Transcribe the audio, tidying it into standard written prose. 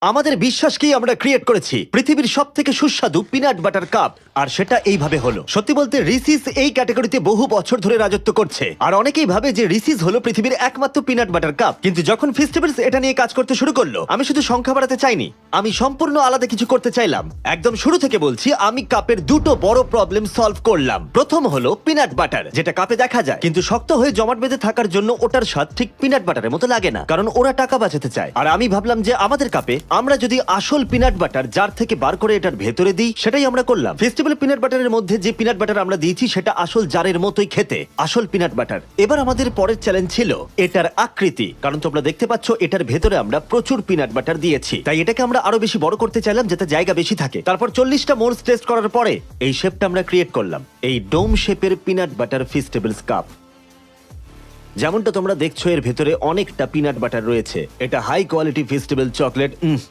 আমাদের বিশ্বাসকেই আমরা ক্রিয়েট করেছি পৃথিবীর সব থেকে সুস্বাদু পিনাট বাটার কাপ, আর সেটা এইভাবে হলো। সত্যি বলতে রিসিস এই ক্যাটাগরিতে বহু বছর ধরে রাজত্ব করছে, আর অনেকেই ভাবে যে রিসিস হলো পৃথিবীর একমাত্র পিনাট বাটার কাপ। কিন্তু যখন ফেস্টিভ্যালস এটা নিয়ে কাজ করতে শুরু করলো, আমি শুধু সংখ্যা বাড়াতে চাইনি, আমি সম্পূর্ণ আলাদা কিছু করতে চাইলাম। একদম শুরু থেকে বলছি, আমি কাপের দুটো বড় প্রবলেম সলভ করলাম। প্রথম হলো পিনাট বাটার, যেটা কাপে দেখা যায় কিন্তু শক্ত হয়ে জমাট বেঁধে থাকার জন্য ওটার স্বাদ ঠিক পিনাট বাটারের মতো লাগে না, কারণ ওরা টাকা বাঁচাতে চায়। আর আমি ভাবলাম যে আমাদের কাপে আমরা যদি আসল পিনাট বাটার জার থেকে বার করে এটার ভেতরে দিই, সেটাই আমরা করলাম। ফেস্টিভ্যাল পিনাট বাটারের মধ্যে যে পিনাট বাটার আমরা দিয়েছি সেটা আসল জারের মতোই খেতে, আসল পিনাট বাটার। এবার আমাদের পরের চ্যালেঞ্জ ছিল এটার আকৃতি, কারণ তোমরা দেখতে পাচ্ছ এটার ভেতরে আমরা প্রচুর পিনাট বাটার দিয়েছি, তাই এটাকে আমরা আরো বেশি বড় করতে চাইলাম যাতে জায়গা বেশি থাকে। তারপর 40টা মোল্স টেস্ট করার পরে এই শেপটা আমরা ক্রিয়েট করলাম, এই ডোম শেপের পিনাট বাটার ফেস্টিভ্যালস কাপ। যেমনটা তোমরা দেখছো এর ভেতরে অনেকটা পিনাট বাটার রয়েছে। এটা হাই কোয়ালিটি ফেস্টিভ্যাল চকলেট।